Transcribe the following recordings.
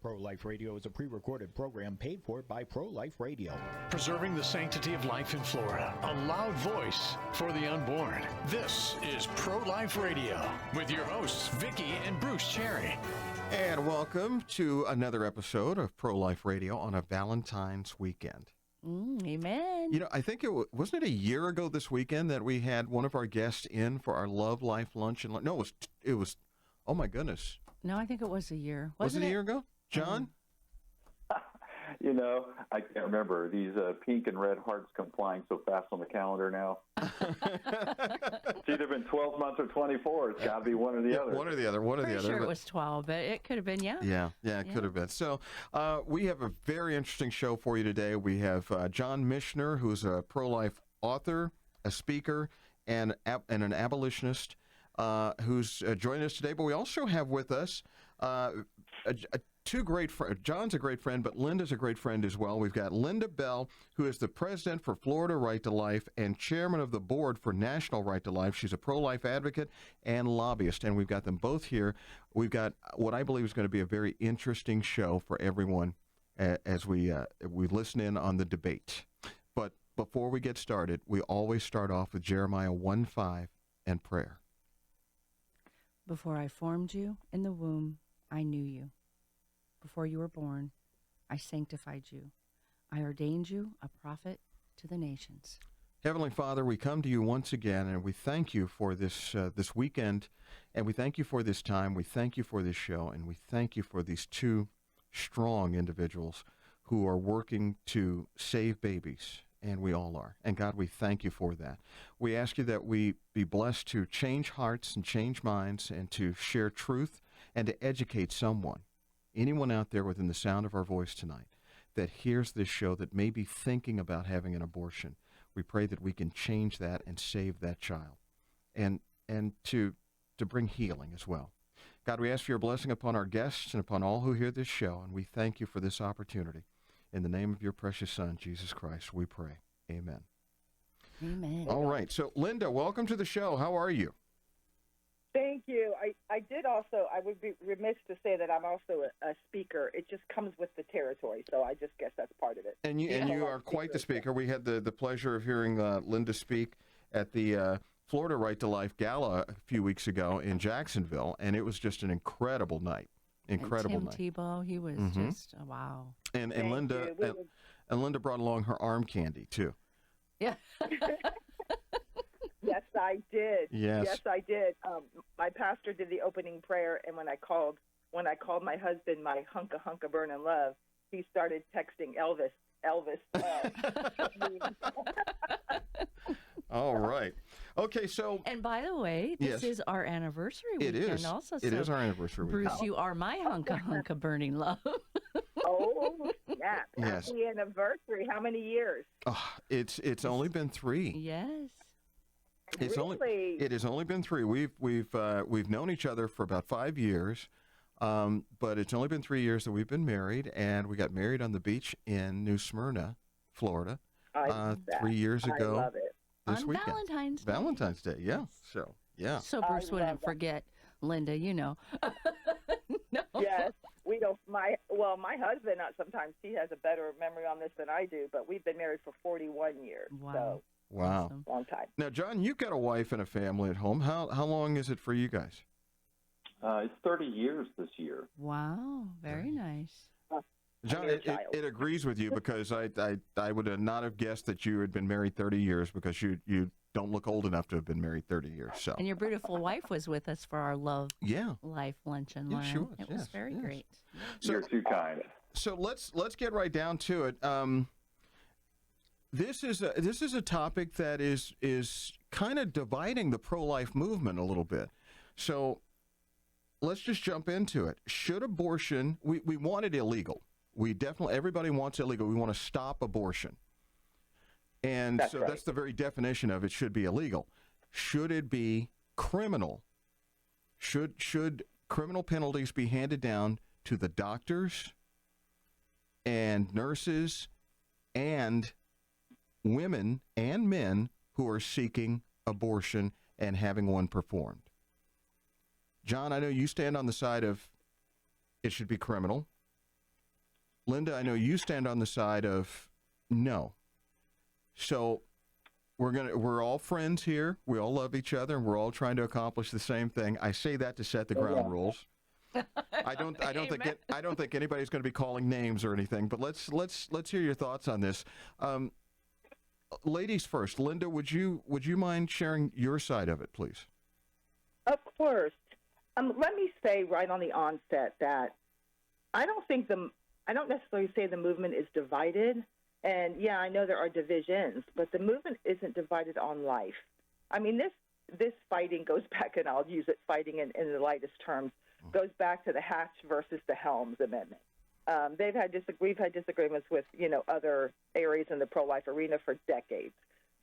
Pro-Life Radio is a pre-recorded program paid for by Pro-Life Radio. Preserving the sanctity of life in Florida. A loud voice for the unborn. This is Pro-Life Radio with your hosts, Vicki and Bruce Cherry. And welcome to another episode of Pro-Life Radio on a Valentine's weekend. Amen. You know, I think wasn't it a year ago this weekend that we had one of our guests in for our Love Life Lunch and No, it was oh my goodness. No, I think it was a year. Was it a year ago? John? You know, I can't remember. These pink and red hearts come flying so fast on the calendar now. It's either been 12 months or 24. It's got to be one or the other. One or the other. Pretty sure it was 12, but it could have been, Yeah, it could have been. So we have a very interesting show for you today. We have John Michener, who's a pro-life author, a speaker, and an abolitionist, who's joining us today. But we also have with us two great friends. John's a great friend, but Lynda's a great friend as well. We've got Lynda Bell, who is the president for Florida Right to Life and chairman of the board for National Right to Life. She's a pro-life advocate and lobbyist, and we've got them both here. We've got what I believe is going to be a very interesting show for everyone as we listen in on the debate. But before we get started, we always start off with Jeremiah 1:5 and prayer. Before I formed you in the womb, I knew you. Before you were born, I sanctified you. I ordained you a prophet to the nations. Heavenly Father, we come to you once again, and we thank you for this weekend, and we thank you for this time. We thank you for this show, and we thank you for these two strong individuals who are working to save babies, and we all are. And God, we thank you for that. We ask you that we be blessed to change hearts and change minds and to share truth and to educate someone. Anyone out there within the sound of our voice tonight that hears this show that may be thinking about having an abortion, we pray that we can change that and save that child and to bring healing as well. God, we ask for your blessing upon our guests and upon all who hear this show, and we thank you for this opportunity. In the name of your precious Son, Jesus Christ, we pray. Amen. Amen. All right. So, Lynda, welcome to the show. How are you? Thank you. I would be remiss to say that I'm also a speaker. It just comes with the territory, so I just guess that's part of it. And you are quite the speaker. We had the pleasure of hearing Lynda speak at the Florida Right to Life Gala a few weeks ago in Jacksonville, and it was just an incredible night. Incredible night. Tim Tebow, he was just, wow. And Lynda brought along her arm candy, too. Yeah. Yes, I did. Yes, I did. My pastor did the opening prayer, and when I called my husband my hunka burnin' love, he started texting Elvis. All right. Okay, so... And by the way, this is our anniversary weekend. It is. Also. It is our anniversary weekend. Bruce, you are my hunka burning love. Oh, snap. Yes. Happy anniversary. How many years? It's only been 3. Yes. It has only been 3. We've known each other for about 5 years, but it's only been 3 years that we've been married, and we got married on the beach in New Smyrna, Florida, 3 years ago. I love it. This on weekend. Valentine's Day. Yeah. So yeah. So Bruce wouldn't forget Lynda, you know. No. Yes, we don't. My husband. Sometimes he has a better memory on this than I do, but we've been married for 41 years. Wow. So. Wow. Awesome. Long time. Now, John, you've got a wife and a family at home. How long is it for you guys? It's 30 years this year. Wow. Very nice. John, it agrees with you because I would not have guessed that you had been married 30 years because you don't look old enough to have been married 30 years. So. And your beautiful wife was with us for our Love Life Lunch and Learn. She was. It was very great. So, you're too kind. So let's get right down to it. This is a topic that is kind of dividing the pro-life movement a little bit. So let's just jump into it. Should abortion, we want it illegal. Everybody wants it illegal. We want to stop abortion. And that's right. That's the very definition of it should be illegal. Should it be criminal? Should criminal penalties be handed down to the doctors and nurses and women and men who are seeking abortion and having one performed? John, I know you stand on the side of it should be criminal. Lynda, I know you stand on the side of no. So we're all friends here. We all love each other, and we're all trying to accomplish the same thing. I say that to set the ground rules. I don't think anybody's going to be calling names or anything. But let's hear your thoughts on this. Ladies first. Lynda, would you mind sharing your side of it, please? Of course. Let me say right on the onset that I don't necessarily say the movement is divided. And yeah, I know there are divisions, but the movement isn't divided on life. I mean, this fighting goes back, and I'll use it fighting in the lightest terms, goes back to the Hatch versus the Helms Amendment. We've had disagreements with, other areas in the pro-life arena for decades.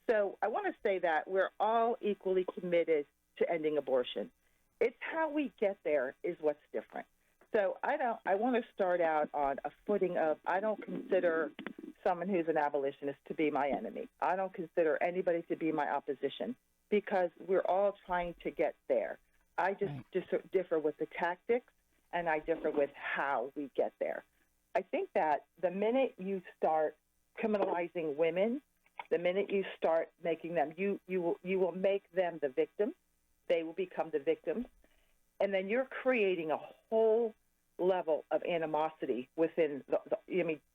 So I want to say that we're all equally committed to ending abortion. It's how we get there is what's different. So I want to start out on a footing of, I don't consider someone who's an abolitionist to be my enemy. I don't consider anybody to be my opposition, because we're all trying to get there. I just differ with the tactics, and I differ with how we get there. I think that the minute you start criminalizing women, the minute you start making them, you will make them the victim. They will become the victims. And then you're creating a whole level of animosity within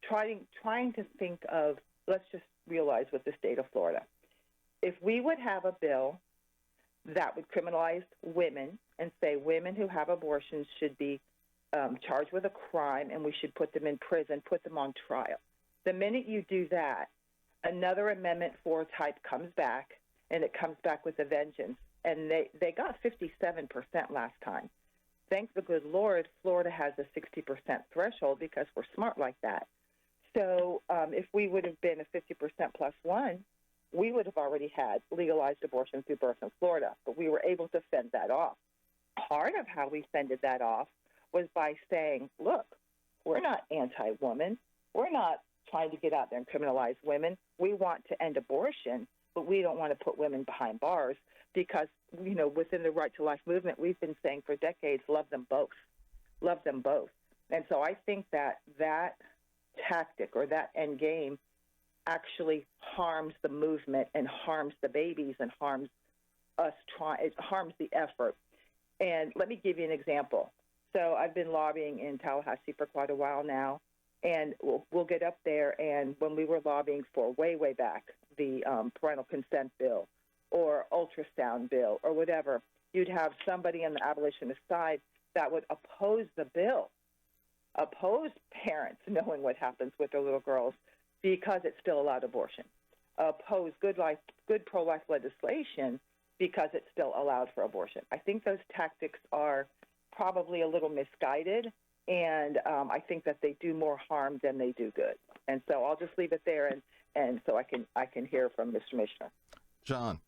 trying to think of, let's just realize with the state of Florida, if we would have a bill that would criminalize women and say women who have abortions should be charged with a crime and we should put them in prison, put them on trial. The minute you do that, another Amendment 4 type comes back, and it comes back with a vengeance. And they got 57% last time. Thank the good Lord, Florida has a 60% threshold because we're smart like that. So if we would have been a 50% plus one, we would have already had legalized abortion through birth in Florida, but we were able to fend that off. Part of how we fended that off was by saying, look, we're not anti-woman. We're not trying to get out there and criminalize women. We want to end abortion, but we don't want to put women behind bars because, within the Right to Life movement, we've been saying for decades, love them both. Love them both. And so I think that tactic or that end game actually harms the movement and harms the babies and harms us. It harms the effort. And let me give you an example. So I've been lobbying in Tallahassee for quite a while now, and we'll get up there. And when we were lobbying for way back, the parental consent bill or ultrasound bill or whatever, you'd have somebody on the abolitionist side that would oppose the bill, oppose parents knowing what happens with their little girls because it still allowed abortion, oppose good pro-life legislation because it still allowed for abortion. I think those tactics are probably a little misguided, and I think that they do more harm than they do good. And so I'll just leave it there, and so I can hear from Mr. Michener. John.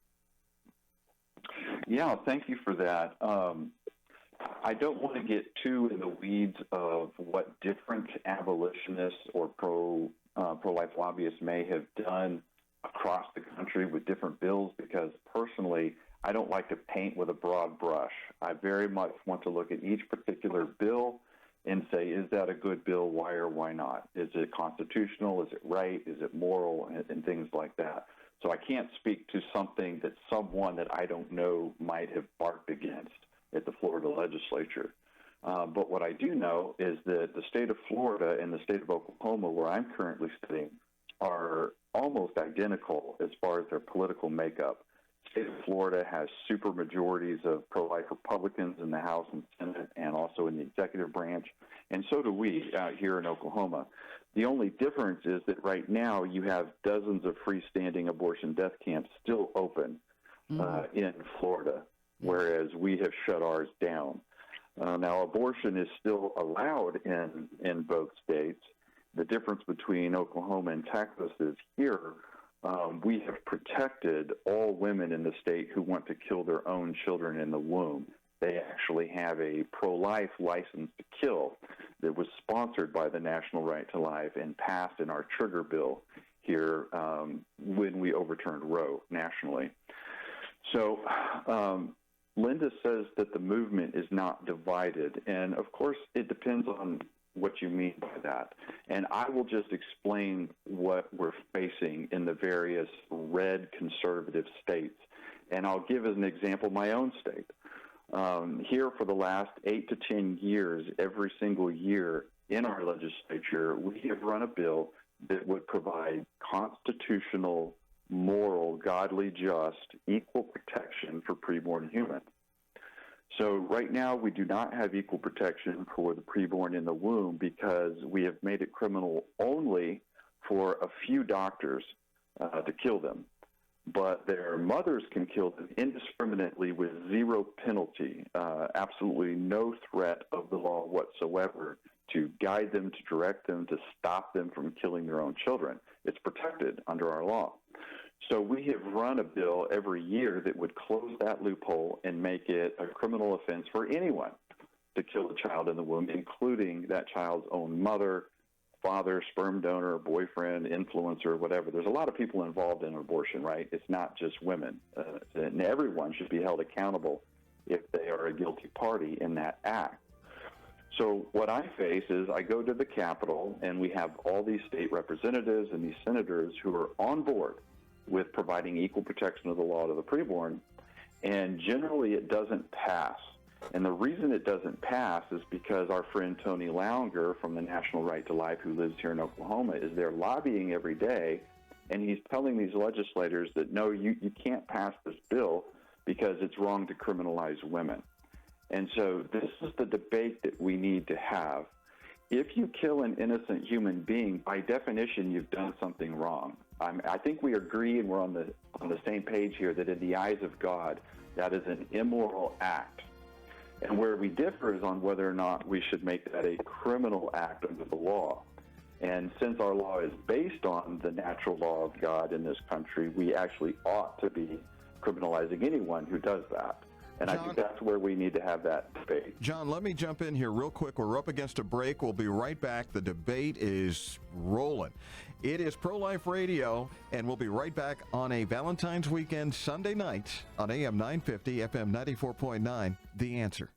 Yeah, thank you for that. I don't want to get too in the weeds of what different abolitionists or pro-life lobbyists may have done across the country with different bills, because personally, I don't like to paint with a broad brush. I very much want to look at each particular bill and say, is that a good bill? Why or why not? Is it constitutional? Is it right? Is it moral? And things like that. So I can't speak to something that someone that I don't know might have barked against at the Florida legislature. But what I do know is that the state of Florida and the state of Oklahoma, where I'm currently sitting, are almost identical as far as their political makeup. The state of Florida has super majorities of pro-life Republicans in the House and Senate and also in the executive branch, and so do we out here in Oklahoma. The only difference is that right now you have dozens of freestanding abortion death camps still open in Florida, whereas we have shut ours down. Now, abortion is still allowed in both states. The difference between Oklahoma and Texas is here we have protected all women in the state who want to kill their own children in the womb. They actually have a pro-life license to kill that was sponsored by the National Right to Life and passed in our trigger bill here when we overturned Roe nationally. So Lynda says that the movement is not divided, and of course it depends on what you mean by that. And I will just explain what we're facing in the various red conservative states. And I'll give as an example my own state. Here for the last 8 to 10 years, every single year in our legislature, we have run a bill that would provide constitutional, moral, godly, just, equal protection for preborn humans. So right now we do not have equal protection for the preborn in the womb because we have made it criminal only for a few doctors to kill them. But their mothers can kill them indiscriminately with zero penalty, absolutely no threat of the law whatsoever to guide them, to direct them, to stop them from killing their own children. It's protected under our law. So we have run a bill every year that would close that loophole and make it a criminal offense for anyone to kill a child in the womb, including that child's own mother, father, sperm donor, boyfriend, influencer, whatever. There's a lot of people involved in abortion, right? It's not just women. And everyone should be held accountable if they are a guilty party in that act. So what I face is I go to the Capitol, and we have all these state representatives and these senators who are on board with providing equal protection of the law to the preborn, and generally it doesn't pass. And the reason it doesn't pass is because our friend Tony Launger from the National Right to Life, who lives here in Oklahoma, is there lobbying every day, and he's telling these legislators that, no, you can't pass this bill because it's wrong to criminalize women. And so this is the debate that we need to have. If you kill an innocent human being, by definition, you've done something wrong. I think we agree, and we're on the same page here, that in the eyes of God, that is an immoral act. And where we differ is on whether or not we should make that a criminal act under the law. And since our law is based on the natural law of God in this country, we actually ought to be criminalizing anyone who does that. And John, I think that's where we need to have that debate. John, let me jump in here real quick. We're up against a break. We'll be right back. The debate is rolling. It is Pro-Life Radio, and we'll be right back on a Valentine's weekend Sunday night on AM 950, FM 94.9, The Answer.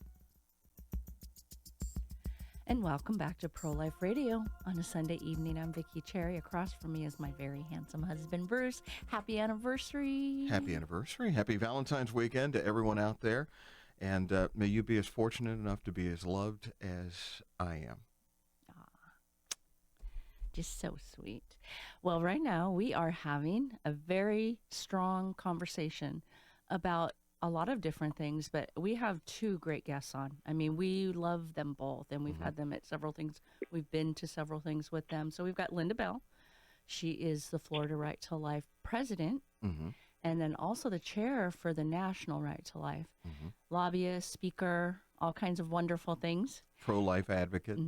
And welcome back to Pro-Life Radio on a Sunday evening. I'm Vicki Cherry. Across from me is my very handsome husband, Bruce. Happy anniversary. Happy anniversary. Happy Valentine's weekend to everyone out there. And may you be as fortunate enough to be as loved as I am. Just so sweet. Well, right now we are having a very strong conversation about a lot of different things, but we have two great guests on. I mean, we love them both, and we've had them at several things. We've been to several things with them. So we've got Lynda Bell. She is the Florida Right to Life president, and then also the chair for the National Right to Life. Lobbyist, speaker, all kinds of wonderful things. Pro-life advocate.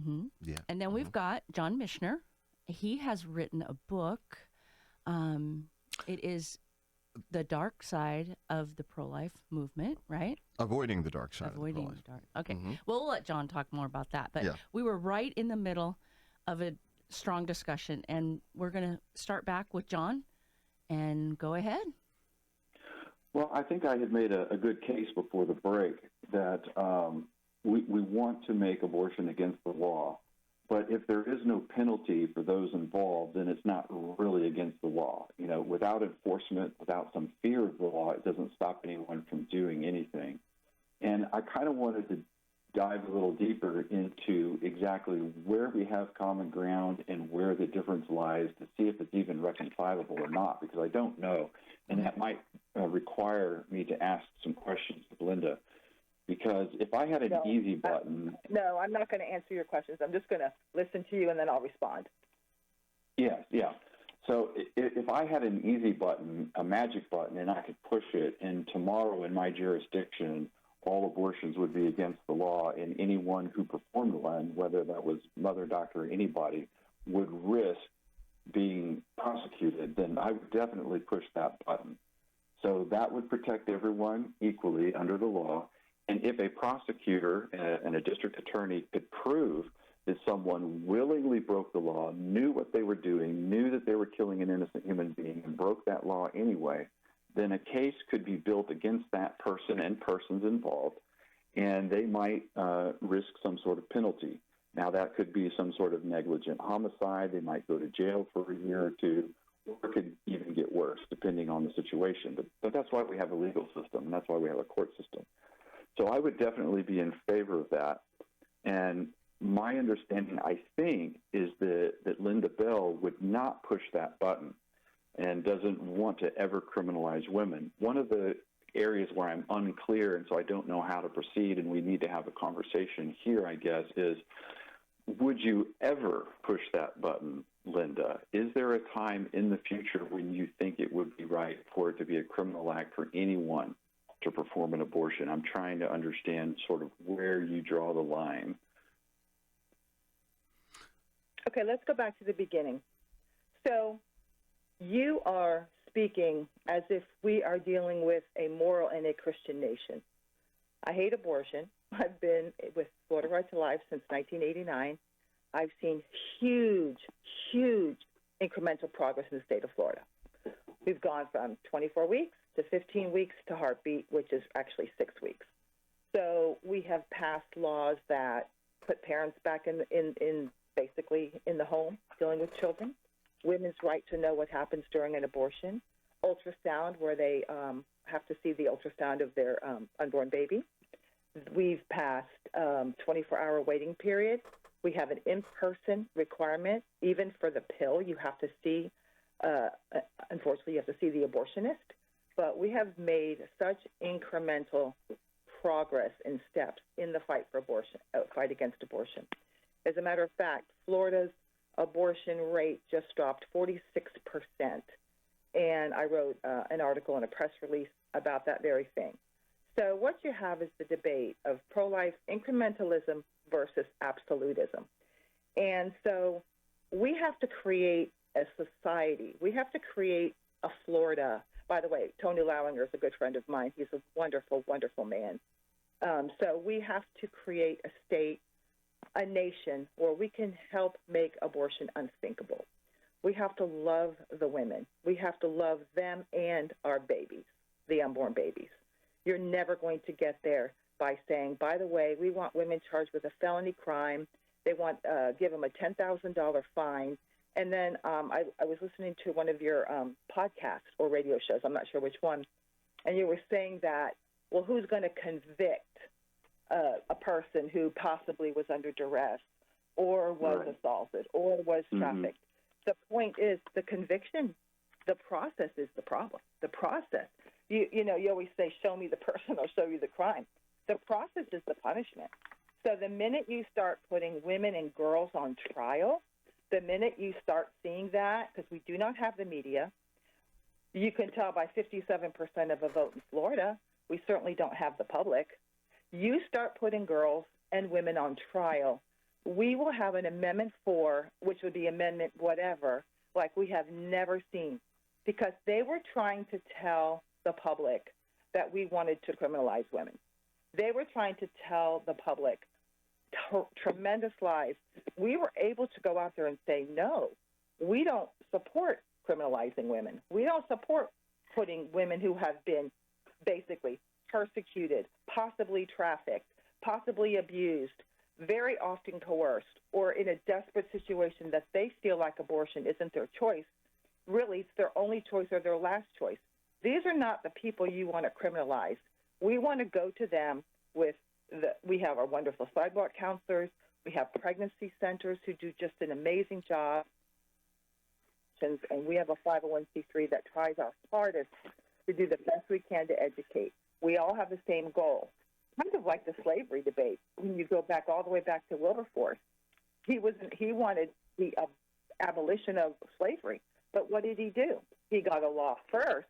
Yeah. And then we've got John Michener. He has written a book. It is The Dark Side of the Pro-Life Movement, right? Avoiding the dark side Avoiding of the the dark. Okay. Well, we'll let John talk more about that. But we were right in the middle of a strong discussion, and we're going to start back with John and go ahead. Well, I think I had made a good case before the break that we want to make abortion against the law. But if there is no penalty for those involved, then it's not really against the law. You know, without enforcement, without some fear of the law, it doesn't stop anyone from doing anything. And I kind of wanted to dive a little deeper into exactly where we have common ground and where the difference lies to see if it's even reconcilable or not, because I don't know. And that might require me to ask some questions of Lynda. Because if I had an easy button... No, I'm not going to answer your questions. I'm just going to listen to you, and then I'll respond. Yes, yeah. So if I had an easy button, a magic button, and I could push it, and tomorrow in my jurisdiction, all abortions would be against the law, and anyone who performed one, whether that was mother, doctor, or anybody, would risk being prosecuted, then I would definitely push that button. So that would protect everyone equally under the law. And if a prosecutor and a district attorney could prove that someone willingly broke the law, knew what they were doing, knew that they were killing an innocent human being, and broke that law anyway, then a case could be built against that person and persons involved, and they might risk some sort of penalty. Now, that could be some sort of negligent homicide. They might go to jail for a year or two, or it could even get worse, depending on the situation. But that's why we have a legal system, and that's why we have a court system. So I would definitely be in favor of that. And my understanding, I think, is that Lynda Bell would not push that button and doesn't want to ever criminalize women. One of the areas where I'm unclear, and so I don't know how to proceed, and we need to have a conversation here, I guess, is would you ever push that button, Lynda? Is there a time in the future when you think it would be right for it to be a criminal act for anyone to perform an abortion? I'm trying to understand sort of where you draw the line. Okay, let's go back to the beginning. So you are speaking as if we are dealing with a moral and a Christian nation. I hate abortion. I've been with Florida Right to Life since 1989. I've seen huge, huge incremental progress in the state of Florida. We've gone from 24 weeks to 15 weeks to heartbeat, which is actually 6 weeks. So we have passed laws that put parents back in basically in the home dealing with children, women's right to know what happens during an abortion, ultrasound where they have to see the ultrasound of their unborn baby. We've passed 24-hour waiting period. We have an in-person requirement. Even for the pill, you have to see, unfortunately, you have to see the abortionist. But we have made such incremental progress and steps in the fight for abortion, fight against abortion. As a matter of fact, Florida's abortion rate just dropped 46%. And I wrote an article and a press release about that very thing. So what you have is the debate of pro-life incrementalism versus absolutism. And so we have to create a society. We have to create a Florida. By the way, Tony Lauinger is a good friend of mine. He's a wonderful, wonderful man. So we have to create a state, a nation where we can help make abortion unthinkable. We have to love the women. We have to love them and our babies, the unborn babies. You're never going to get there by saying, by the way, we want women charged with a felony crime. They want give them a $10,000 fine. And then I was listening to one of your podcasts or radio shows, I'm not sure which one, and you were saying that, well, who's going to convict a person who possibly was under duress or was assaulted or was trafficked? The point is the conviction, the process is the problem. The process. You know, you always say, show me the person, I'll show you the crime. The process is the punishment. So the minute you start putting women and girls on trial, the minute you start seeing that, because we do not have the media, you can tell by 57% of a vote in Florida, we certainly don't have the public. You start putting girls and women on trial, we will have an Amendment 4, which would be Amendment whatever, like we have never seen, because they were trying to tell the public that we wanted to criminalize women. They were trying to tell the public tremendous lies. We were able to go out there and say, no, we don't support criminalizing women. We don't support putting women who have been basically persecuted, possibly trafficked, possibly abused, very often coerced, or in a desperate situation that they feel like abortion isn't their choice. Really, it's their only choice or their last choice. These are not the people you want to criminalize. We want to go to them with we have our wonderful sidewalk counselors. We have pregnancy centers who do just an amazing job. And we have a 501c3 that tries our hardest to do the best we can to educate. We all have the same goal. Kind of like the slavery debate. When you go back all the way back to Wilberforce, he wanted the abolition of slavery. But what did he do? He got a law first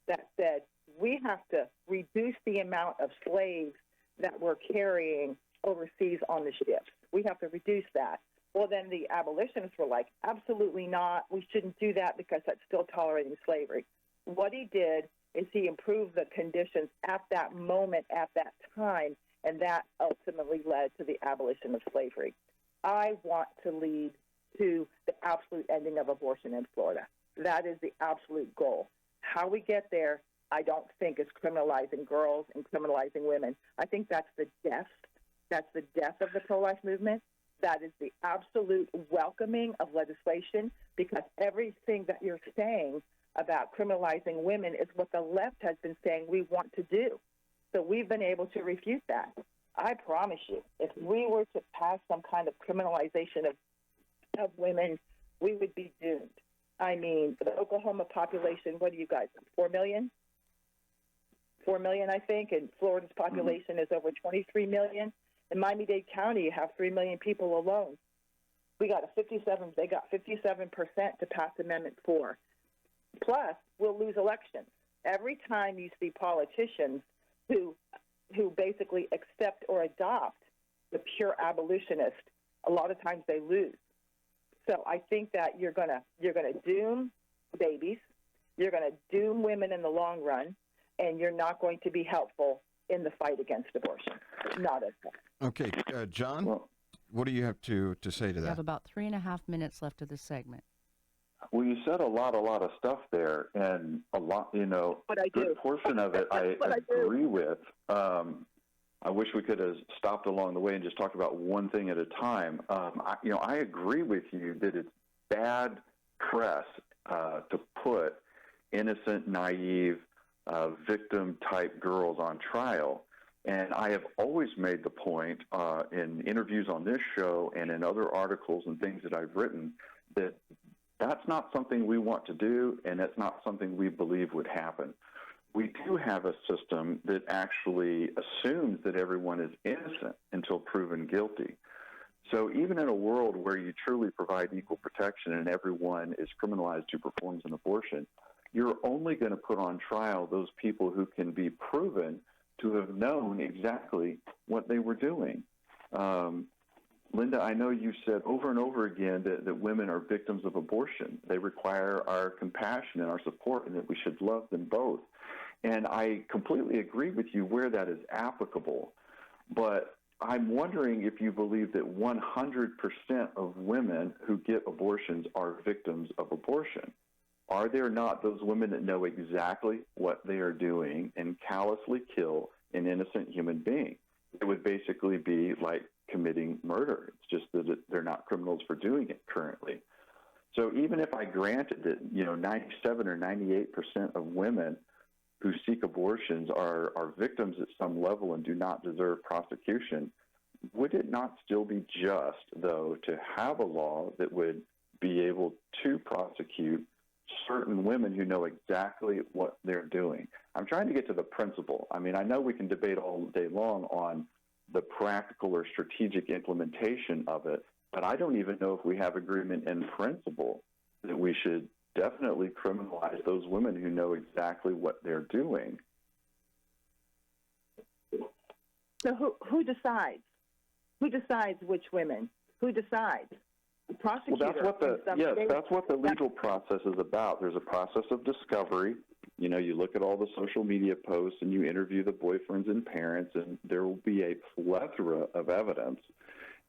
that said we have to reduce the amount of slaves that we're carrying overseas on the ships. We have to reduce that. Well, then the abolitionists were like, absolutely not. We shouldn't do that because that's still tolerating slavery. What he did is he improved the conditions at that moment, at that time, and that ultimately led to the abolition of slavery. I want to lead to the absolute ending of abortion in Florida. That is the absolute goal. How we get there, I don't think is criminalizing girls and criminalizing women. I think that's the death. That's the death of the pro-life movement. that is the absolute welcoming of legislation, because everything that you're saying about criminalizing women is what the left has been saying we want to do. So we've been able to refute that. I promise you, if we were to pass some kind of criminalization of women, we would be doomed. I mean, the Oklahoma population, what do you guys, 4 million? 4 million, I think, and Florida's population is over 23 million. In Miami-Dade County, you have 3 million people alone. They got 57% to pass Amendment 4. Plus, we'll lose elections. Every time you see politicians who basically accept or adopt the pure abolitionist, a lot of times they lose. So I think that you're gonna doom babies, you're gonna doom women in the long run, and you're not going to be helpful in the fight against abortion. Not at all. Okay, John, what do you have to say to We that? have about 3.5 minutes left of this segment. Well, you said a lot of stuff there, and a lot, But I good do. portion of it I agree with. I wish we could have stopped along the way and just talked about one thing at a time. I agree with you that it's bad press to put innocent, naive, victim-type girls on trial. And I have always made the point in interviews on this show and in other articles and things that I've written that that's not something we want to do, and that's not something we believe would happen. We do have a system that actually assumes that everyone is innocent until proven guilty. So even in a world where you truly provide equal protection and everyone is criminalized who performs an abortion, you're only going to put on trial those people who can be proven to have known exactly what they were doing. Lynda, I know you said over and over again that women are victims of abortion. They require our compassion and our support, and that we should love them both. And I completely agree with you where that is applicable. But I'm wondering if you believe that 100% of women who get abortions are victims of abortion. Are there not those women that know exactly what they are doing and callously kill an innocent human being? It would basically be like committing murder. It's just that they're not criminals for doing it currently. So even if I granted that, 97 or 98% of women who seek abortions are victims at some level and do not deserve prosecution, would it not still be just, though, to have a law that would be able to prosecute certain women who know exactly what they're doing? I'm trying to get to the principle. I mean, I know we can debate all day long on the practical or strategic implementation of it, but I don't even know if we have agreement in principle that we should definitely criminalize those women who know exactly what they're doing. So who decides? Who decides which women? Who decides? The prosecutor. Well, that's what the legal process is about. There's a process of discovery. You look at all the social media posts and you interview the boyfriends and parents, and there will be a plethora of evidence.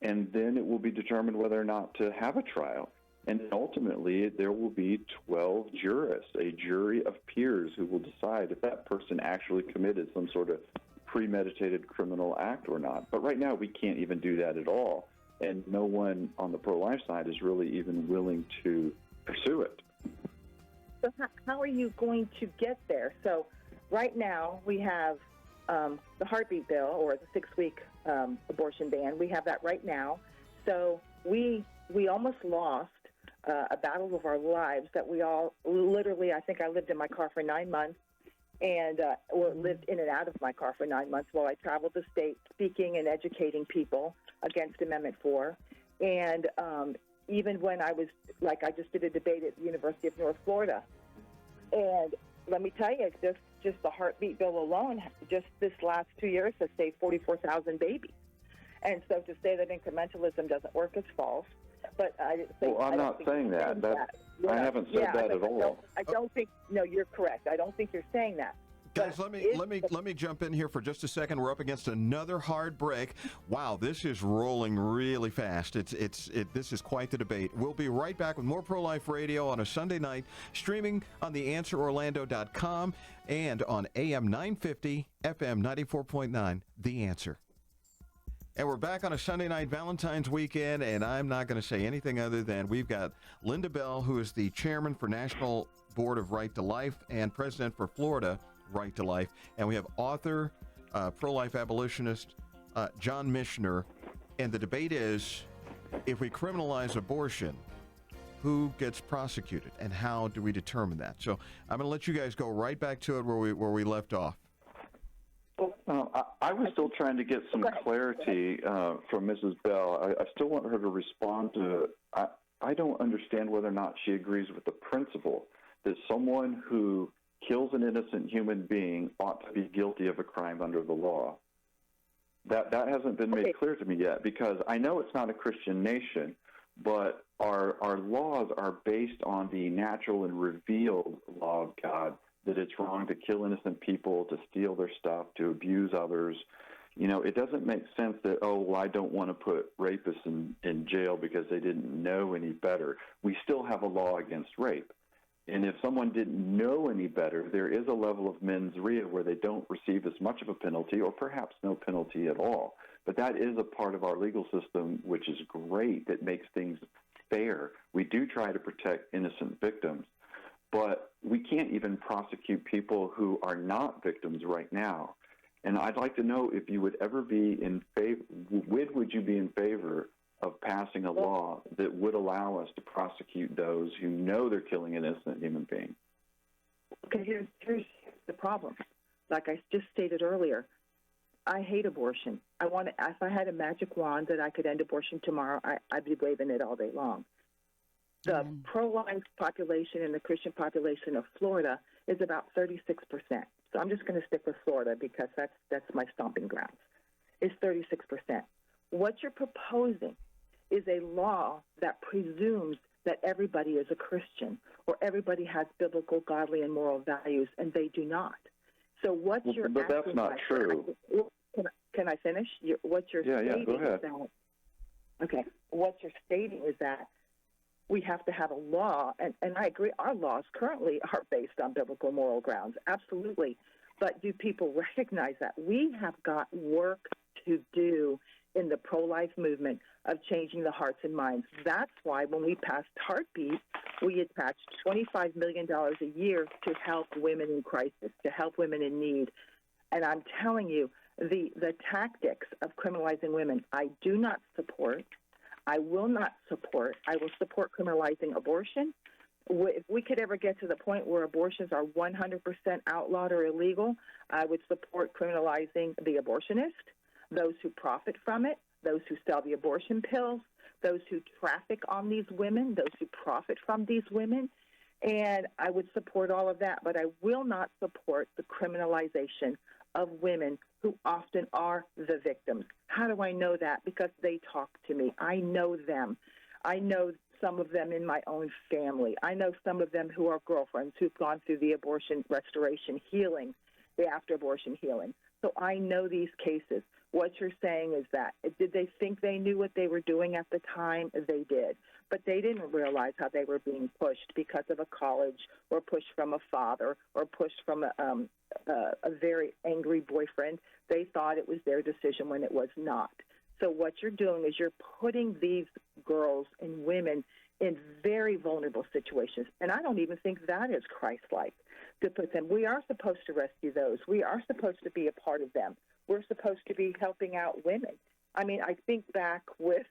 And then it will be determined whether or not to have a trial. And then ultimately, there will be 12 jurists, a jury of peers who will decide if that person actually committed some sort of premeditated criminal act or not. But right now, we can't even do that at all. And no one on the pro-life side is really even willing to pursue it. So how are you going to get there? So right now, we have the heartbeat bill, or the 6-week abortion ban. We have that right now. So we almost lost a battle of our lives that we all literally, I think I lived in my car for 9 months and or lived in and out of my car for 9 months while I traveled the state speaking and educating people against Amendment 4. And even when I was, I just did a debate at the University of North Florida. And let me tell you, just the heartbeat bill alone, just this last 2 years has saved 44,000 babies. And so to say that incrementalism doesn't work is false. But I didn't say. Well, I'm not saying that. I haven't said that at all. I don't think. No, you're correct. I don't think you're saying that. Guys, let me jump in here for just a second. We're up against another hard break. Wow, this is rolling really fast. This is quite the debate. We'll be right back with more Pro-Life Radio on a Sunday night, streaming on theanswerorlando.com and on AM 950, FM 94.9, The Answer. And we're back on a Sunday night Valentine's weekend, and I'm not going to say anything other than we've got Lynda Bell, who is the chairman for National Board of Right to Life and president for Florida Right to Life. And we have author, Pro-Life Abolitionist, John Michener. And the debate is, if we criminalize abortion, who gets prosecuted, and how do we determine that? So I'm going to let you guys go right back to it where we left off. I was still trying to get some clarity from Mrs. Bell. I still want her to respond to I don't understand whether or not she agrees with the principle that someone who kills an innocent human being ought to be guilty of a crime under the law. That hasn't been made clear to me yet, because I know it's not a Christian nation, but our laws are based on the natural and revealed law of God, that it's wrong to kill innocent people, to steal their stuff, to abuse others. It doesn't make sense that, I don't want to put rapists in jail because they didn't know any better. We still have a law against rape. And if someone didn't know any better, there is a level of mens rea where they don't receive as much of a penalty, or perhaps no penalty at all. But that is a part of our legal system, which is great. That makes things fair. We do try to protect innocent victims. But we can't even prosecute people who are not victims right now. And I'd like to know if you would ever be in favor, would you be in favor of passing a law that would allow us to prosecute those who know they're killing an innocent human being? Okay, here's the problem. Like I just stated earlier, I hate abortion. If I had a magic wand that I could end abortion tomorrow, I'd be waving it all day long. The pro-life population and the Christian population of Florida is about 36%. So I'm just going to stick with Florida because that's my stomping grounds. It's 36%. What you're proposing is a law that presumes that everybody is a Christian or everybody has biblical, godly, and moral values, and they do not. So what you're but that's not true. Can I finish? What you're stating go ahead. is that, okay, what you're stating is that we have to have a law, and I agree, our laws currently are based on biblical moral grounds, absolutely. But do people recognize that? We have got work to do in the pro-life movement of changing the hearts and minds. That's why when we passed Heartbeat, we attached $25 million a year to help women in crisis, to help women in need. And I'm telling you, the tactics of criminalizing women, I do not support. I will not support. I will support criminalizing abortion. If we could ever get to the point where abortions are 100% outlawed or illegal, I would support criminalizing the abortionist, those who profit from it, those who sell the abortion pills, those who traffic on these women, those who profit from these women. And I would support all of that, but I will not support the criminalization of women who often are the victims. How do I know that? Because they talk to me. I know them. I know some of them in my own family. I know some of them who are girlfriends who've gone through the abortion restoration healing, the after-abortion healing. So I know these cases. What you're saying is that, did they think they knew what they were doing at the time? They did. But they didn't realize how they were being pushed because of a college or pushed from a father or pushed from a very angry boyfriend. They thought it was their decision when it was not. So what you're doing is you're putting these girls and women in very vulnerable situations. And I don't even think that is Christ-like to put them. We are supposed to rescue those. We are supposed to be a part of them. We're supposed to be helping out women. I mean, I think back with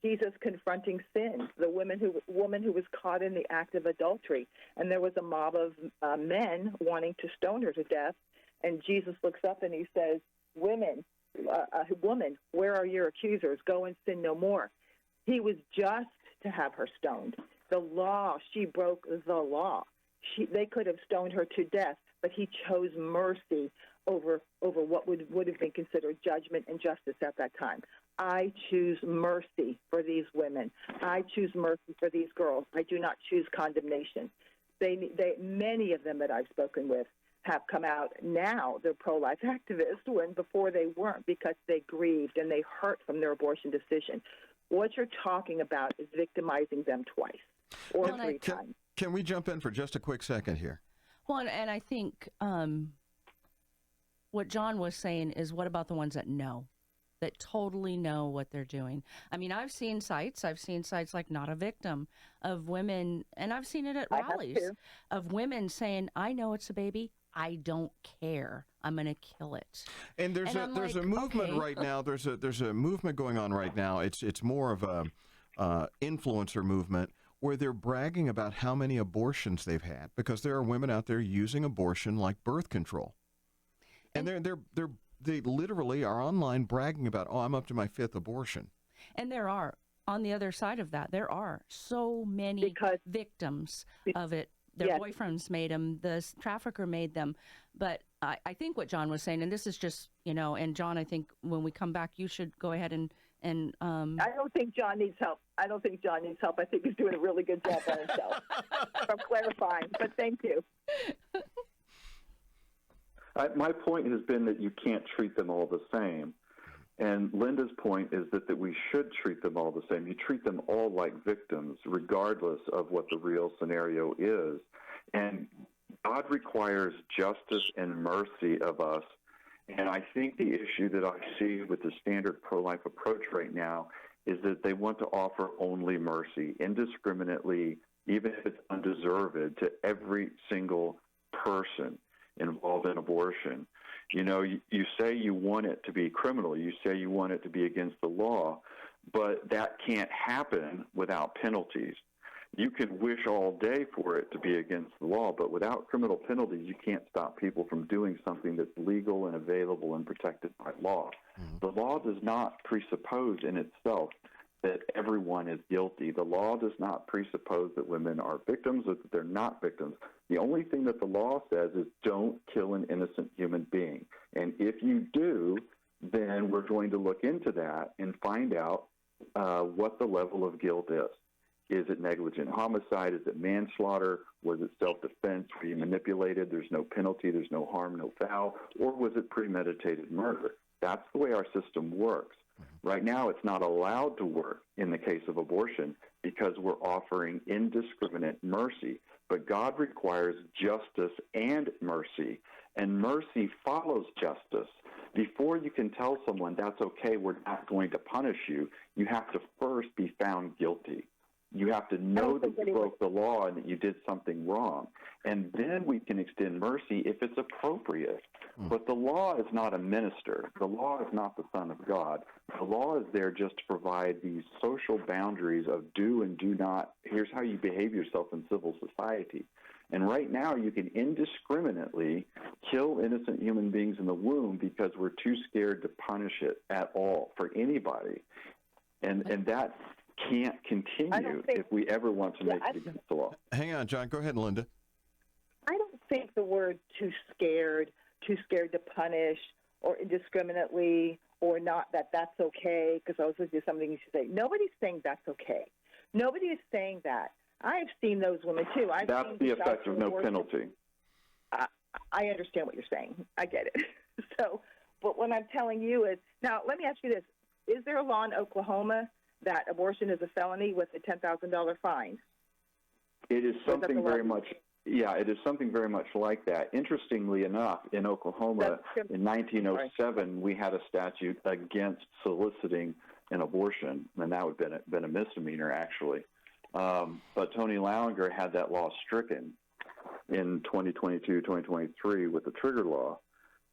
Jesus confronting sin, the woman who was caught in the act of adultery, and there was a mob of men wanting to stone her to death, and Jesus looks up and he says, woman, where are your accusers? Go and sin no more. He was just to have her stoned. The law, she broke the law. They could have stoned her to death, but he chose mercy over what would have been considered judgment and justice at that time. I choose mercy for these women. I choose mercy for these girls. I do not choose condemnation. Many of them that I've spoken with have come out now. They're pro-life activists when before they weren't, because they grieved and they hurt from their abortion decision. What you're talking about is victimizing them twice or three times. Can we jump in for just a quick second here? Well, and I think what John was saying is, what about the ones that know? that totally know what they're doing. I mean, I've seen sites like Not a Victim of women, and I've seen it at rallies of women saying, I know it's a baby. I don't care. I'm going to kill it. And there's a movement right now. There's a movement going on right now. It's more of a influencer movement where they're bragging about how many abortions they've had, because there are women out there using abortion like birth control. And they literally are online bragging about, oh, I'm up to my 5th abortion. And there are, on the other side of that, there are so many victims of it. Their boyfriends made them, the trafficker made them. But I think what John was saying, and this is just, and John, I think when we come back, you should go ahead and I don't think John needs help. I think he's doing a really good job by himself from clarifying. But thank you. My point has been that you can't treat them all the same. And Lynda's point is that we should treat them all the same. You treat them all like victims, regardless of what the real scenario is. And God requires justice and mercy of us. And I think the issue that I see with the standard pro-life approach right now is that they want to offer only mercy, indiscriminately, even if it's undeserved, to every single person involved in abortion. You say you want it to be criminal. You say you want it to be against the law, but that can't happen without penalties. You can wish all day for it to be against the law, but without criminal penalties, you can't stop people from doing something that's legal and available and protected by law. The law does not presuppose in itself that everyone is guilty. The law does not presuppose that women are victims or that they're not victims. The only thing that the law says is don't kill an innocent human being. And if you do, then we're going to look into that and find out what the level of guilt is. Is it negligent homicide? Is it manslaughter? Was it self-defense? Were you manipulated? There's no penalty. There's no harm, no foul. Or was it premeditated murder? That's the way our system works. Right now, it's not allowed to work in the case of abortion because we're offering indiscriminate mercy. But God requires justice and mercy, and mercy follows justice. Before you can tell someone that's okay, we're not going to punish you, you have to first be found guilty. You have to know that you broke the law and that you did something wrong. And then we can extend mercy if it's appropriate. But the law is not a minister. The law is not the Son of God. The law is there just to provide these social boundaries of do and do not. Here's how you behave yourself in civil society. And right now you can indiscriminately kill innocent human beings in the womb because we're too scared to punish it at all for anybody. And that can't continue if we ever want to make it against the law. Hang on, John. Go ahead, Lynda. I don't think the word too scared to punish or indiscriminately or not that's okay, because I was listening to something you should say. Nobody's saying that's okay. Nobody is saying that. I've seen those women, too. That's the effect of no penalty. I understand what you're saying. I get it. But what I'm telling you is, now let me ask you this. Is there a law in Oklahoma that abortion is a felony with a $10,000 fine? It is something very much, it is something very much like that. Interestingly enough, in Oklahoma in 1907, we had a statute against soliciting an abortion, and that would have been a misdemeanor, actually. But Tony Laulinger had that law stricken in 2022, 2023 with the trigger law.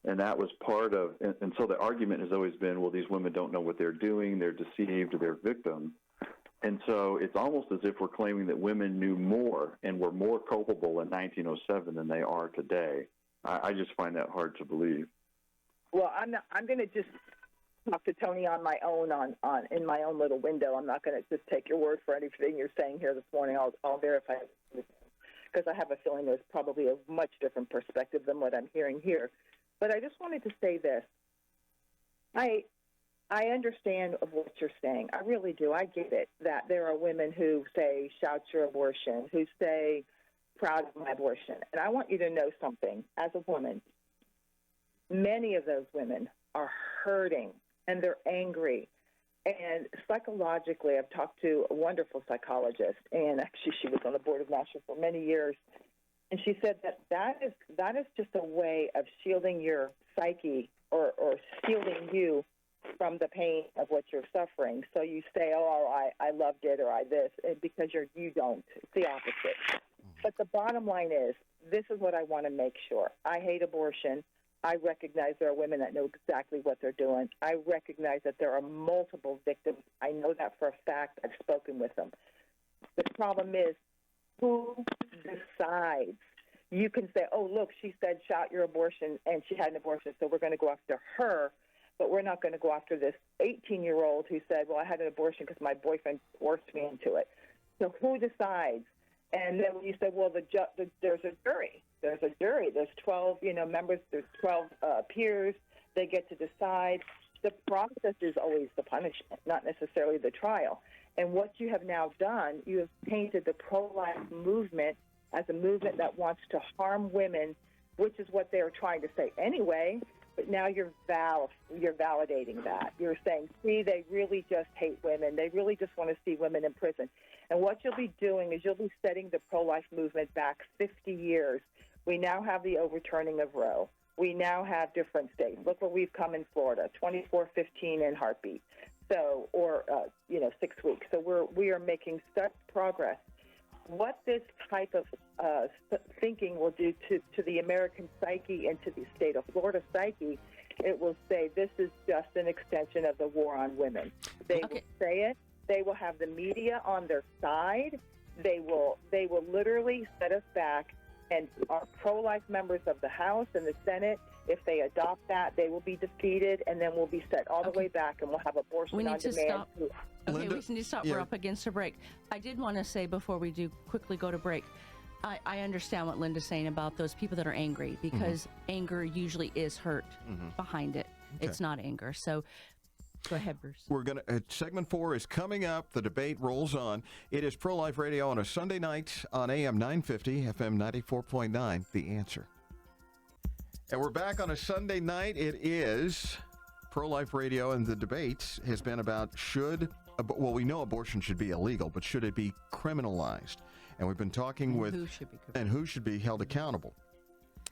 And that was part of, and so the argument has always been, well, these women don't know what they're doing, they're deceived, they're victims. And so it's almost as if we're claiming that women knew more and were more culpable in 1907 than they are today. I just find that hard to believe. Well, I'm going to just talk to Tony on my own, in my own little window. I'm not going to just take your word for anything you're saying here this morning. I'll verify it, because I have a feeling there's probably a much different perspective than what I'm hearing here. But I just wanted to say this. I understand of what you're saying. I really do. I get it, that there are women who say, shout your abortion, who say, proud of my abortion. And I want you to know something. As a woman, many of those women are hurting, and they're angry. And psychologically, I've talked to a wonderful psychologist, and actually she was on the board of NASHA for many years. And she said that is just a way of shielding your psyche or shielding you from the pain of what you're suffering. So you say, oh, I loved it, or I this, because you don't. It's the opposite. But the bottom line is, this is what I want to make sure. I hate abortion. I recognize there are women that know exactly what they're doing. I recognize that there are multiple victims. I know that for a fact. I've spoken with them. The problem is, who decides? You can say, oh, look, she said shout your abortion, and she had an abortion, so we're going to go after her, but we're not going to go after this 18-year-old who said, well, I had an abortion because my boyfriend forced me into it. So who decides? And then when you say, well, there's a jury. There's a jury. There's 12, members. There's 12 peers. They get to decide. The process is always the punishment, not necessarily the trial. And what you have now done, you have painted the pro-life movement as a movement that wants to harm women, which is what they were trying to say anyway. But now you're validating that. You're saying, see, they really just hate women. They really just want to see women in prison. And what you'll be doing is you'll be setting the pro-life movement back 50 years. We now have the overturning of Roe. We now have different states. Look where we've come in Florida, 24-15 in heartbeat. So, or 6 weeks. So we are making such progress. What this type of thinking will do to the American psyche and to the state of Florida psyche, it will say this is just an extension of the war on women. They will say it. They will have the media on their side. They will literally set us back. And our pro-life members of the House and the Senate, if they adopt that, they will be defeated, and then we'll be set all the way back, and we'll have abortion on demand. Stop. Okay, Lynda, we need to stop. We're up against a break. I did want to say before we do quickly go to break, I understand what Lynda's saying about those people that are angry, because anger usually is hurt behind it. Okay. It's not anger. So go ahead, Bruce. We're going to, segment 4 is coming up. The debate rolls on. It is Pro-Life Radio on a Sunday night on AM 950, FM 94.9, The Answer. And we're back on a Sunday night. It is Pro-Life Radio, and the debate has been about we know abortion should be illegal, but should it be criminalized? And we've been talking who should be held accountable.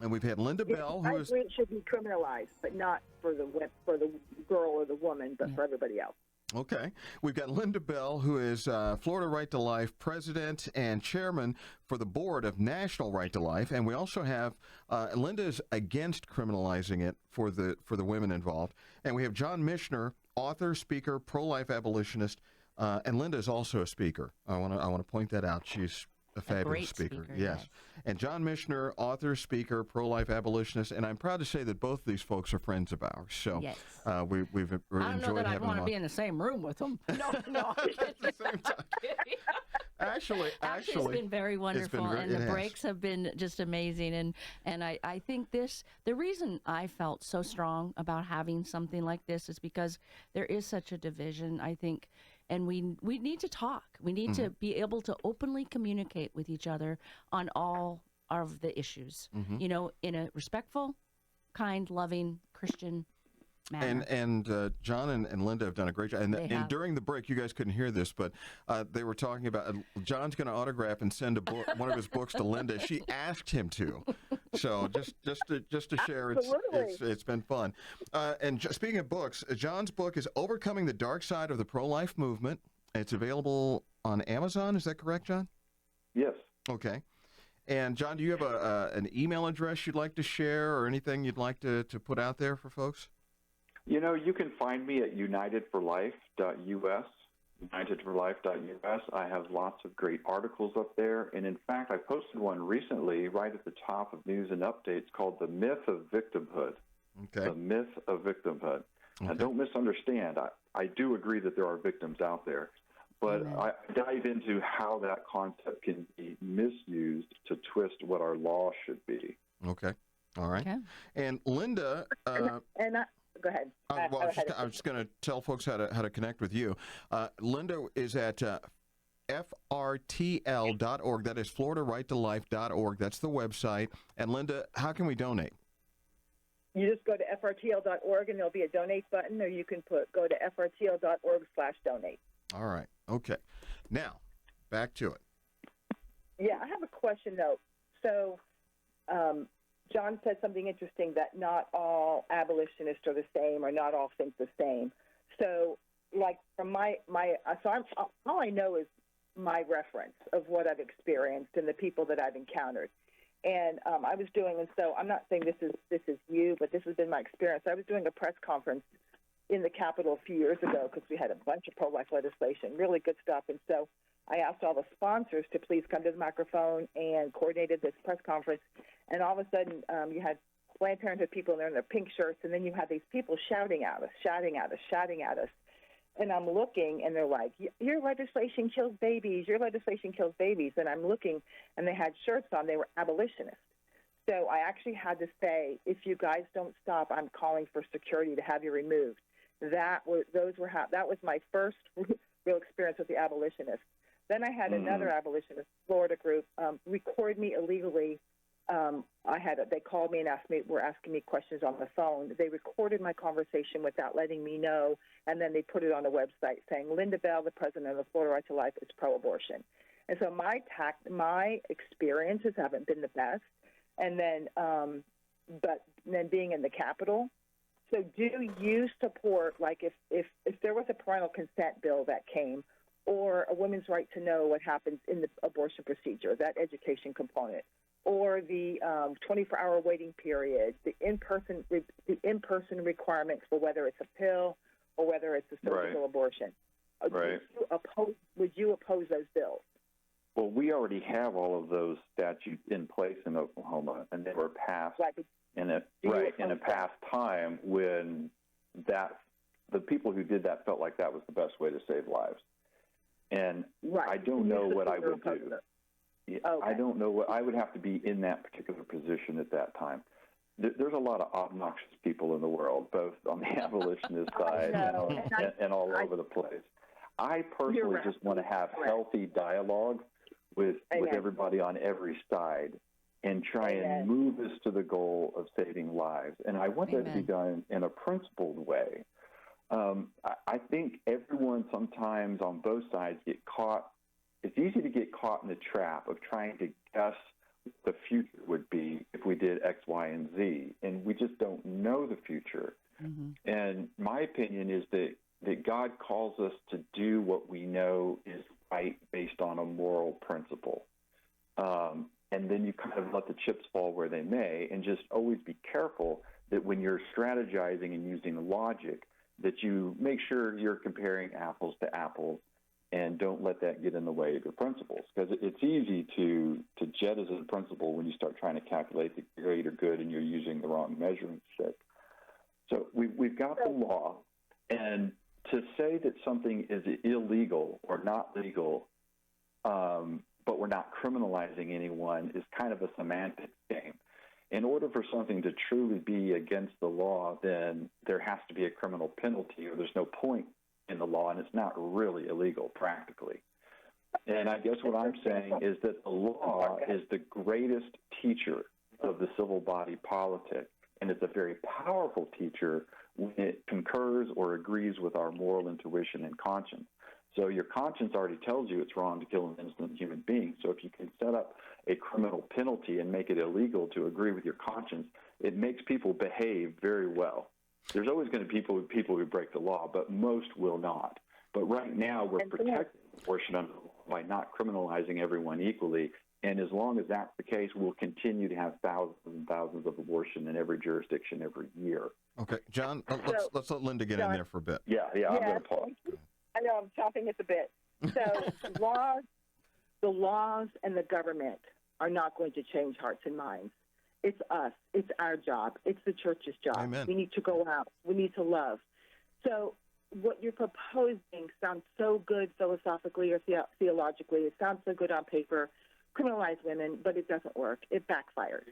And we've had Lynda Bell, who is... I agree it should be criminalized, but not for the girl or the woman, but for everybody else. Okay. We've got Lynda Bell, who is Florida Right to Life president and chairman for the board of National Right to Life. And we also have Lynda is against criminalizing it for the women involved. And we have John Michener, author, speaker, pro-life abolitionist, and Lynda is also a speaker. I want to point that out. She's a fabulous speaker. Yes. And John Michener, author, speaker, pro-life abolitionist, and I'm proud to say that both these folks are friends of ours. So yes. We've enjoyed having them on. I don't know that I'd want to be in the same room with them. No. At the same time. Actually, it's been very wonderful, and the breaks have been just amazing. And I think the reason I felt so strong about having something like this is because there is such a division, I think. And we need to talk. We need to be able to openly communicate with each other on all of the issues, in a respectful, kind, loving, Christian manner. And John and Lynda have done a great job. And during the break, you guys couldn't hear this, but they were talking about John's going to autograph and send one of his books to Lynda. She asked him to. So just to share, it's been fun. And speaking of books, John's book is Overcoming the Dark Side of the Pro-Life Movement. It's available on Amazon. Is that correct, John? Yes. Okay. And John, do you have an email address you'd like to share, or anything you'd like to put out there for folks? You can find me at unitedforlife.us, unitedforlife.us. I have lots of great articles up there. And in fact, I posted one recently right at the top of News and Updates called The Myth of Victimhood. Okay. The Myth of Victimhood. Okay. Now, don't misunderstand. I do agree that there are victims out there. But I dive into how that concept can be misused to twist what our law should be. Okay. All right. Okay. And Lynda... Go ahead. I was just going to tell folks how to connect with you. Lynda is at FRTL.org. That is FloridaRightToLife.org. That's the website. And Lynda, how can we donate? You just go to FRTL.org and there'll be a donate button, or you can go to FRTL.org/donate. All right. Okay. Now, back to it. Yeah, I have a question, though. So, John said something interesting, that not all abolitionists are the same, or not all think the same. So, like from all I know is my reference of what I've experienced and the people that I've encountered. And I was doing, and so I'm not saying this is you, but this has been my experience. I was doing a press conference in the Capitol a few years ago because we had a bunch of pro-life legislation, really good stuff. And so I asked all the sponsors to please come to the microphone and coordinated this press conference. And all of a sudden, you had Planned Parenthood people in their pink shirts, and then you had these people shouting at us. And I'm looking, and they're like, your legislation kills babies, your legislation kills babies. And I'm looking, and they had shirts on. They were abolitionists. So I actually had to say, if you guys don't stop, I'm calling for security to have you removed. That was my first real experience with the abolitionists. Then I had another abolitionist, Florida group, record me illegally. They called me and were asking me questions on the phone. They recorded my conversation without letting me know, and then they put it on a website saying, Lynda Bell, the president of the Florida Right to Life, is pro-abortion. And so my experiences haven't been the best. And then, but then being in the Capitol. So do you support, like if there was a parental consent bill that came, or a woman's right to know what happens in the abortion procedure, that education component, or the 24-hour waiting period, the in-person requirements for whether it's a pill or whether it's a surgical abortion. Right. Would you oppose those bills? Well, we already have all of those statutes in place in Oklahoma, and they were passed in a past time when the people who did that felt like that was the best way to save lives. And I don't know what I would do. Okay. I don't know what I would have to be in that particular position at that time. There's a lot of obnoxious people in the world, both on the abolitionist side and all over the place. I personally just want to have healthy dialogue with everybody on every side and try and move us to the goal of saving lives. And I want that to be done in a principled way. I think everyone sometimes on both sides get caught. It's easy to get caught in the trap of trying to guess what the future would be if we did X, Y, and Z, and we just don't know the future. Mm-hmm. And my opinion is that God calls us to do what we know is right based on a moral principle. And then you kind of let the chips fall where they may, and just always be careful that when you're strategizing and using logic, that you make sure you're comparing apples to apples and don't let that get in the way of your principles. Because it's easy to jettison a principle when you start trying to calculate the greater good and you're using the wrong measuring stick. So we've got the law, and to say that something is illegal or not legal, but we're not criminalizing anyone is kind of a semantic game. In order for something to truly be against the law, then there has to be a criminal penalty, or there's no point in the law, and it's not really illegal practically. And I guess what I'm saying is that the law is the greatest teacher of the civil body politic, and it's a very powerful teacher when it concurs or agrees with our moral intuition and conscience. So your conscience already tells you it's wrong to kill an innocent human being. So if you can set up a criminal penalty and make it illegal to agree with your conscience, it makes people behave very well. There's always going to be people who break the law, but most will not. But right now we're protecting abortion under the law by not criminalizing everyone equally. And as long as that's the case, we'll continue to have thousands and thousands of abortion in every jurisdiction every year. Okay, John, let's let Lynda get in there for a bit. Yeah, I'm going to pause. I know, I'm chopping at the bit. So the laws and the government are not going to change hearts and minds. It's us. It's our job. It's the church's job. Amen. We need to go out. We need to love. So what you're proposing sounds so good philosophically or theologically. It sounds so good on paper. Criminalize women, but it doesn't work. It backfires.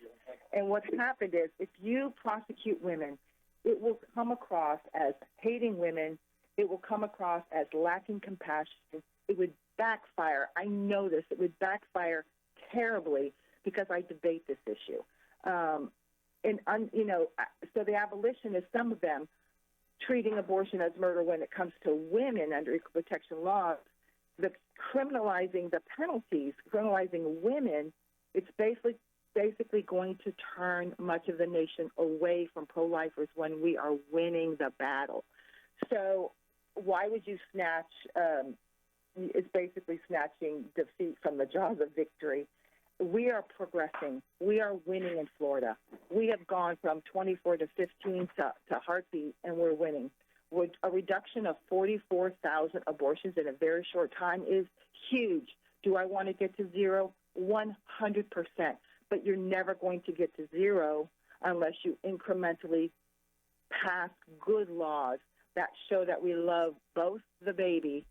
And what's happened is if you prosecute women, it will come across as hating women. It will come across as lacking compassion. It would backfire. I know this. It would backfire terribly because I debate this issue. So the abolitionists, some of them, treating abortion as murder when it comes to women under equal protection laws, the criminalizing the penalties, criminalizing women, it's basically going to turn much of the nation away from pro-lifers when we are winning the battle. So why would you snatch? It's basically snatching defeat from the jaws of victory. We are progressing. We are winning in Florida. We have gone from 24 to 15 to heartbeat, and we're winning. A reduction of 44,000 abortions in a very short time is huge. Do I want to get to zero? 100%. But you're never going to get to zero unless you incrementally pass good laws that show that we love both the baby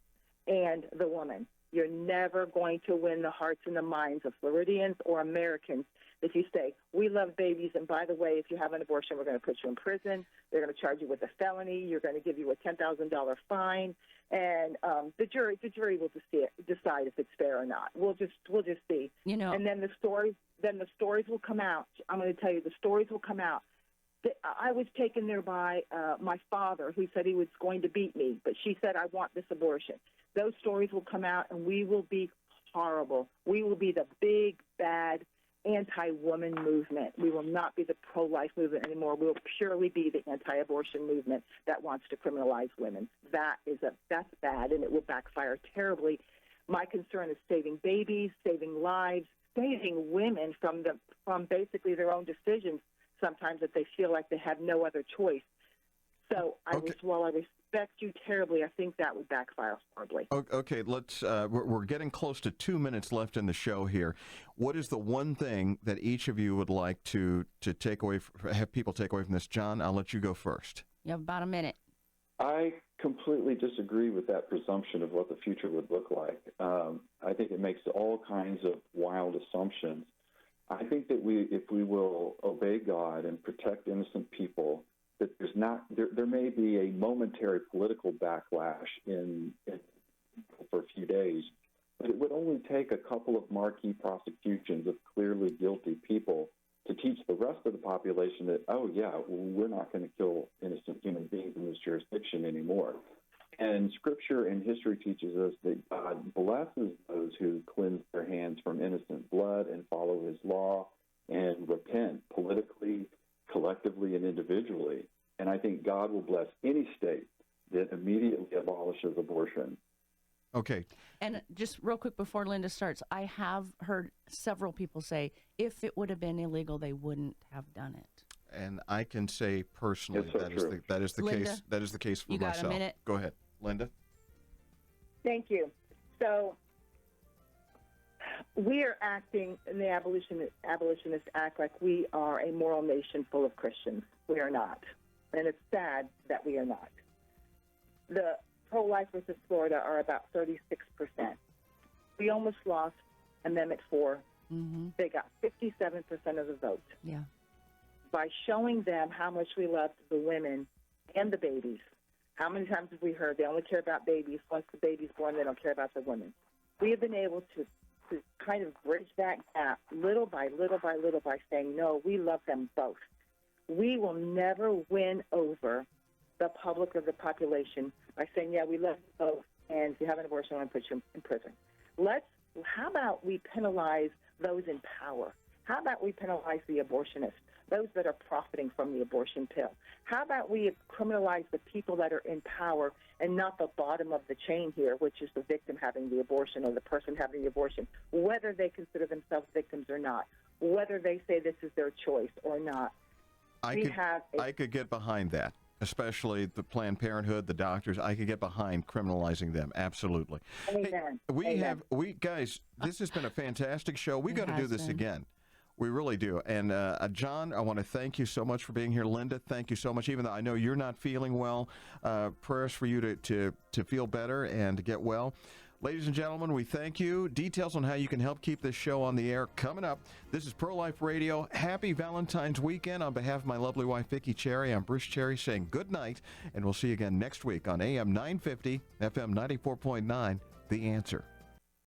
and the woman. You're never going to win the hearts and the minds of Floridians or Americans if you say, we love babies, and by the way, if you have an abortion, we're going to put you in prison. They're going to charge you with a felony. You're going to give you a $10,000 fine, and the jury will decide if it's fair or not. We'll just see. And then the stories will come out. I'm going to tell you, the stories will come out. I was taken there by my father, who said he was going to beat me, but she said, I want this abortion. Those stories will come out, and we will be horrible. We will be the big, bad, anti-woman movement. We will not be the pro-life movement anymore. We will purely be the anti-abortion movement that wants to criminalize women. That's bad, and it will backfire terribly. My concern is saving babies, saving lives, saving women from basically their own decisions, sometimes that they feel like they have no other choice. So while I respect you terribly, I think that would backfire horribly. Okay, let's. We're getting close to 2 minutes left in the show here. What is the one thing that each of you would like to take away, have people take away from this? John, I'll let you go first. You have about a minute. I completely disagree with that presumption of what the future would look like. I think it makes all kinds of wild assumptions. I think that if we will obey God and protect innocent people, that there may be a momentary political backlash for a few days, but it would only take a couple of marquee prosecutions of clearly guilty people to teach the rest of the population that, oh yeah, we're not going to kill innocent human beings in this jurisdiction anymore. And Scripture and history teaches us that God blesses those who cleanse their hands from innocent blood and follow his law and repent politically, collectively, and individually. And I think God will bless any state that immediately abolishes abortion. Okay. And just real quick before Lynda starts, I have heard several people say if it would have been illegal, they wouldn't have done it. And I can say personally that is the Lynda, case. That is the case for you got myself. a minute? Go ahead, Lynda. Thank you. So we are acting in the abolitionists act like we are a moral nation full of Christians. We are not. And it's sad that we are not. The pro-life versus Florida are about 36%. We almost lost Amendment 4. Mm-hmm. They got 57% of the vote. Yeah. By showing them how much we love the women and the babies. How many times have we heard they only care about babies? Once the baby's born, they don't care about the women. We have been able to kind of bridge that gap little by little by little by saying, no, we love them both. We will never win over the public or the population by saying, yeah, we love you both, and if you have an abortion, I'm going to put you in prison. How about we penalize those in power? How about we penalize the abortionists, those that are profiting from the abortion pill? How about we criminalize the people that are in power and not the bottom of the chain here, which is the victim having the abortion or the person having the abortion, whether they consider themselves victims or not, whether they say this is their choice or not. I could get behind that, especially the Planned Parenthood, the doctors. I could get behind criminalizing them. Absolutely. Amen. Hey, guys, this has been a fantastic show. We got to do this again. We really do. And John, I want to thank you so much for being here. Lynda, thank you so much. Even though I know you're not feeling well, prayers for you to feel better and to get well. Ladies and gentlemen, we thank you. Details on how you can help keep this show on the air coming up. This is Pro-Life Radio. Happy Valentine's weekend. On behalf of my lovely wife, Vicki Cherry, I'm Bruce Cherry saying good night, and we'll see you again next week on AM 950, FM 94.9, The Answer.